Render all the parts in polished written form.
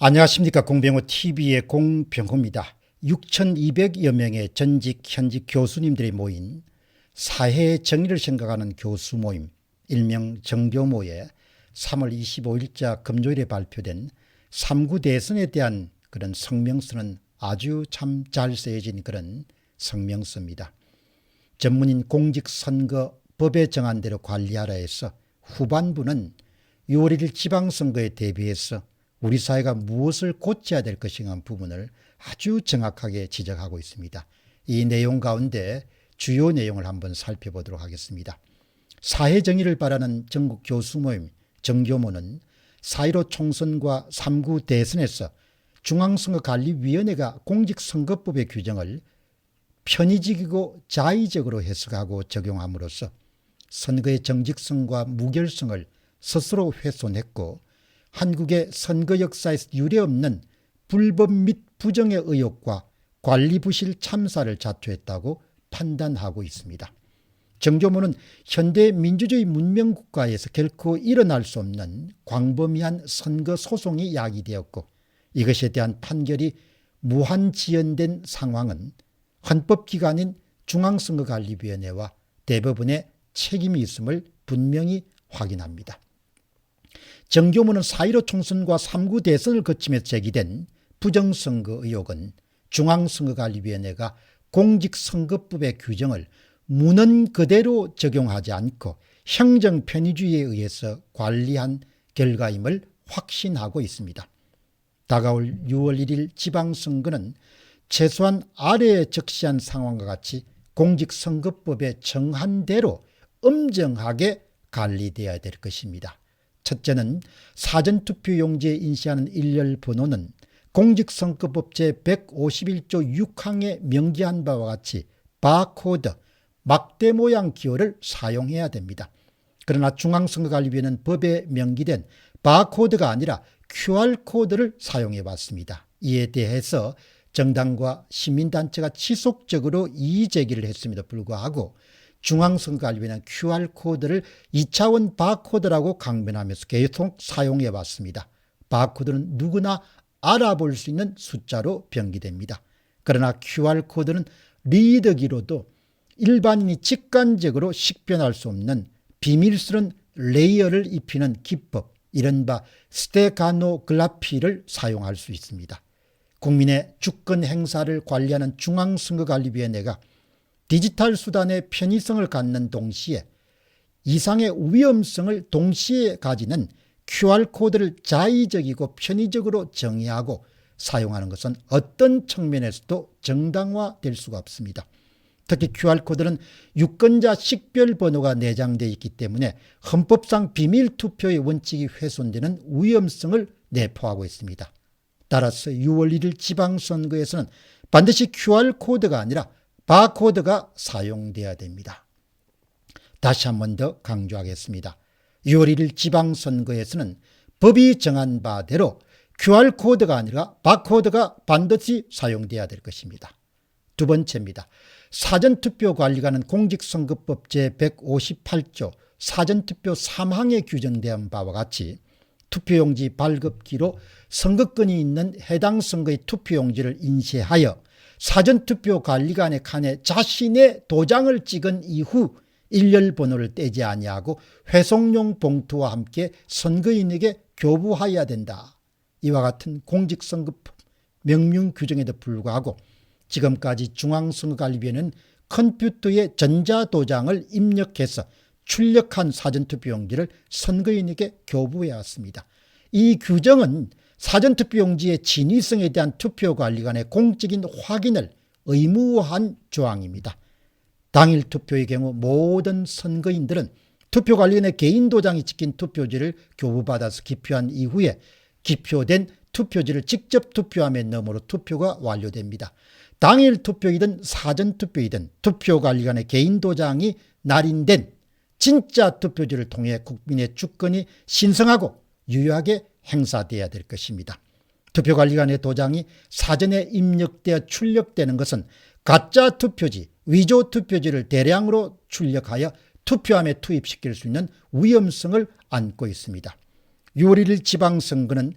안녕하십니까. 공병호TV의 공병호입니다. 6,200여 명의 전직 현직 교수님들이 모인 사회의 정의를 생각하는 교수 모임 일명 정교모에 3월 25일자 금요일에 발표된 3구 대선에 대한 그런 성명서는 아주 참 잘 쓰여진 그런 성명서입니다. 전문인 공직선거법에 정한 대로 관리하라 해서 후반부는 6월 1일 지방선거에 대비해서 우리 사회가 무엇을 고쳐야 될 것인가 하는 부분을 아주 정확하게 지적하고 있습니다. 이 내용 가운데 주요 내용을 한번 살펴보도록 하겠습니다. 사회정의를 바라는 전국 교수모임 정교모는 4.15 총선과 3구 대선에서 중앙선거관리위원회가 공직선거법의 규정을 편의적이고 자의적으로 해석하고 적용함으로써 선거의 정직성과 무결성을 스스로 훼손했고 한국의 선거 역사에서 유례없는 불법 및 부정의 의혹과 관리부실 참사를 자초했다고 판단하고 있습니다. 정교모는 현대 민주주의 문명국가에서 결코 일어날 수 없는 광범위한 선거 소송이 야기되었고 이것에 대한 판결이 무한지연된 상황은 헌법기관인 중앙선거관리위원회와 대법원의 책임이 있음을 분명히 확인합니다. 정교모는 4.15 총선과 3구 대선을 거치며 제기된 부정선거 의혹은 중앙선거관리위원회가 공직선거법의 규정을 문헌 그대로 적용하지 않고 행정편의주의에 의해서 관리한 결과임을 확신하고 있습니다. 다가올 6월 1일 지방선거는 최소한 아래에 적시한 상황과 같이 공직선거법의 정한대로 엄정하게 관리되어야 될 것입니다. 첫째는 사전투표용지에 인쇄하는 일렬 번호는 공직선거법 제151조 6항에 명기한 바와 같이 바코드, 막대 모양 기호를 사용해야 됩니다. 그러나 중앙선거관리위원회는 법에 명기된 바코드가 아니라 QR코드를 사용해 왔습니다. 이에 대해서 정당과 시민단체가 지속적으로 이의제기를 했음에도 불구하고 중앙선거관리위원회는 QR코드를 2차원 바코드라고 강변하면서 계속 사용해 왔습니다. 바코드는 누구나 알아볼 수 있는 숫자로 병기됩니다. 그러나 QR코드는 리더기로도 일반인이 직관적으로 식별할 수 없는 비밀스러운 레이어를 입히는 기법, 이른바 스테가노그라피를 사용할 수 있습니다. 국민의 주권 행사를 관리하는 중앙선거관리위원회가 디지털 수단의 편의성을 갖는 동시에 이상의 위험성을 동시에 가지는 QR코드를 자의적이고 편의적으로 정의하고 사용하는 것은 어떤 측면에서도 정당화될 수가 없습니다. 특히 QR코드는 유권자 식별번호가 내장되어 있기 때문에 헌법상 비밀투표의 원칙이 훼손되는 위험성을 내포하고 있습니다. 따라서 6월 1일 지방선거에서는 반드시 QR코드가 아니라 바코드가 사용돼야 됩니다. 다시 한 번 더 강조하겠습니다. 6월 1일 지방선거에서는 법이 정한 바대로 QR코드가 아니라 바코드가 반드시 사용돼야 될 것입니다. 두 번째입니다. 사전투표관리관은 공직선거법 제158조 사전투표 3항에 규정된 바와 같이 투표용지 발급기로 선거권이 있는 해당 선거의 투표용지를 인쇄하여 사전투표관리관의 칸에 자신의 도장을 찍은 이후 일렬 번호를 떼지 아니하고 회송용 봉투와 함께 선거인에게 교부하여야 된다. 이와 같은 공직선거법 명명 규정에도 불구하고 지금까지 중앙선거관리위원회는 컴퓨터에 전자도장을 입력해서 출력한 사전투표용지를 선거인에게 교부해왔습니다. 이 규정은 사전투표용지의 진위성에 대한 투표관리관의 공적인 확인을 의무화한 조항입니다. 당일 투표의 경우 모든 선거인들은 투표관리관의 개인도장이 찍힌 투표지를 교부받아서 기표한 이후에 기표된 투표지를 직접 투표함에 넣음으로 투표가 완료됩니다. 당일 투표이든 사전투표이든 투표관리관의 개인도장이 날인된 진짜 투표지를 통해 국민의 주권이 신성하고 유효하게 행사돼야 될 것입니다. 투표관리관의 도장이 사전에 입력되어 출력되는 것은 가짜 투표지, 위조 투표지를 대량으로 출력하여 투표함에 투입시킬 수 있는 위험성을 안고 있습니다. 6월 1일 지방선거는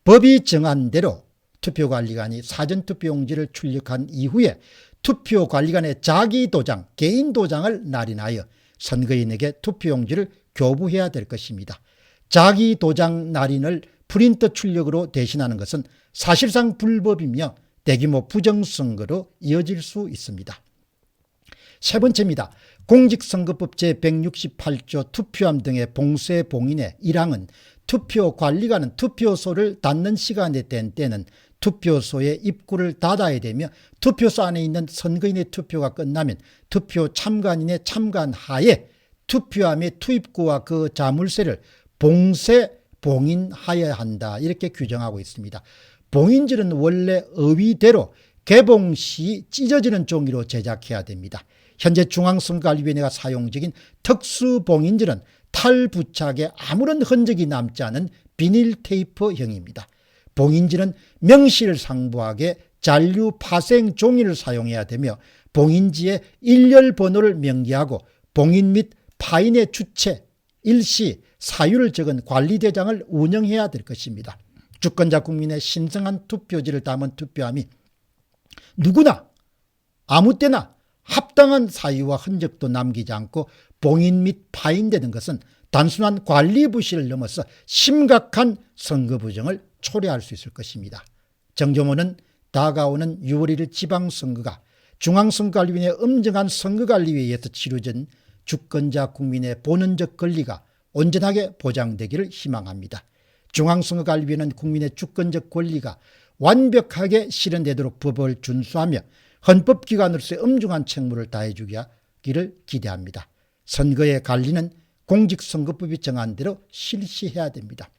법이 정한 대로 투표관리관이 사전투표용지를 출력한 이후에 투표관리관의 자기 도장, 개인 도장을 날인하여 선거인에게 투표용지를 교부해야 될 것입니다. 자기 도장 날인을 프린터 출력으로 대신하는 것은 사실상 불법이며 대규모 부정선거로 이어질 수 있습니다. 세 번째입니다. 공직선거법 제168조 투표함 등의 봉쇄 봉인의 1항은 투표관리관은 투표소를 닫는 시간에 된 때는 투표소의 입구를 닫아야 되며 투표소 안에 있는 선거인의 투표가 끝나면 투표 참관인의 참관하에 투표함의 투입구와 그 자물쇠를 봉쇄 봉인하여야 한다. 이렇게 규정하고 있습니다. 봉인지는 원래 의위대로 개봉 시 찢어지는 종이로 제작해야 됩니다. 현재 중앙선거관리위원회가 사용 중인 특수봉인지는 탈부착에 아무런 흔적이 남지 않은 비닐 테이프형입니다. 봉인지는 명실상부하게 잔류 파생 종이를 사용해야 되며 봉인지에 일렬 번호를 명기하고 봉인 및 파인의 주체, 일시, 사유를 적은 관리대장을 운영해야 될 것입니다. 주권자 국민의 신성한 투표지를 담은 투표함이 누구나 아무 때나 합당한 사유와 흔적도 남기지 않고 봉인 및 파인되는 것은 단순한 관리 부실을 넘어서 심각한 선거 부정을 초래할 수 있을 것입니다. 정교모는 다가오는 6월 1일 지방선거가 중앙선거관리위원회의 엄정한 선거관리에 의해서 치러진 주권자 국민의 본원적 권리가 온전하게 보장되기를 희망합니다. 중앙선거관리위원회는 국민의 주권적 권리가 완벽하게 실현되도록 법을 준수하며 헌법기관으로서의 엄중한 책무를 다해주기를 기대합니다. 선거의 관리는 공직선거법이 정한 대로 실시해야 됩니다.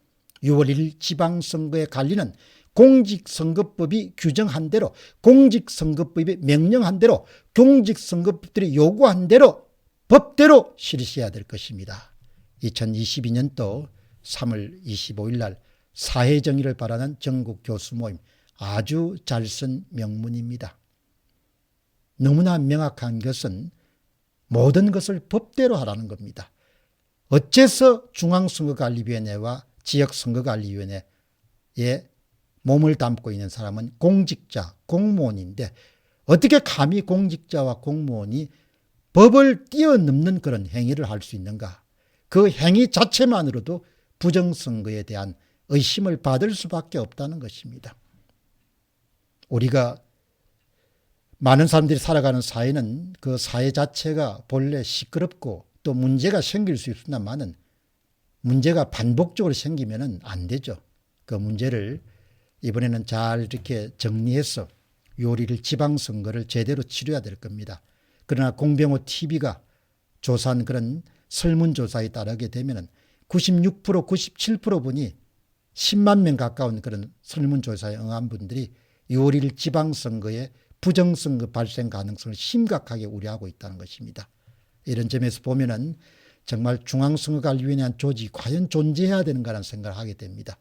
6월 1일 지방선거의 관리는 공직선거법이 규정한 대로, 공직선거법이 명령한 대로, 공직선거법들이 요구한 대로 법대로 실시해야 될 것입니다. 2022년도 3월 25일 날 사회정의를 바라는 전국 교수 모임, 아주 잘 쓴 명문입니다. 너무나 명확한 것은 모든 것을 법대로 하라는 겁니다. 어째서 중앙선거관리위원회와 지역선거관리위원회에 몸을 담고 있는 사람은 공직자, 공무원인데 어떻게 감히 공직자와 공무원이 법을 뛰어넘는 그런 행위를 할 수 있는가? 그 행위 자체만으로도 부정선거에 대한 의심을 받을 수밖에 없다는 것입니다. 우리가 많은 사람들이 살아가는 사회는 그 사회 자체가 본래 시끄럽고 또 문제가 생길 수 있습니다만은 문제가 반복적으로 생기면 안 되죠. 그 문제를 이번에는 잘 이렇게 정리해서 6월 1일 지방선거를 제대로 치러야 될 겁니다. 그러나 공병호 TV가 조사한 그런 설문조사에 따르게 되면 96%, 97% 분이 10만 명 가까운 그런 설문조사에 응한 분들이 6월 1일 지방선거에 부정선거 발생 가능성을 심각하게 우려하고 있다는 것입니다. 이런 점에서 보면은 정말 중앙선거관리위원회 한 조직이 과연 존재해야 되는가라는 생각을 하게 됩니다.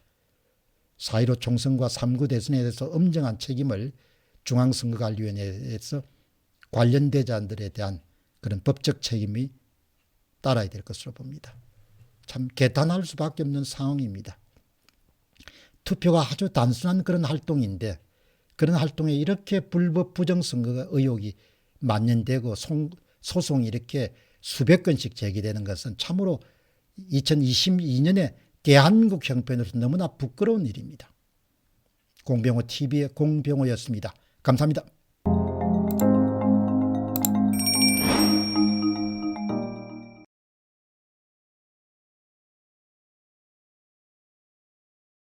4.15 총선과 3.9 대선에 대해서 엄정한 책임을 중앙선거관리위원회에서 관련 대자들에 대한 그런 법적 책임이 따라야 될 것으로 봅니다. 참 개탄할 수밖에 없는 상황입니다. 투표가 아주 단순한 그런 활동인데 그런 활동에 이렇게 불법 부정선거 의혹이 만연되고 소송이 이렇게 수백 건씩 제기되는 것은 참으로 2022년에 대한민국 형편으로서 너무나 부끄러운 일입니다. 공병호 TV의 공병호였습니다. 감사합니다.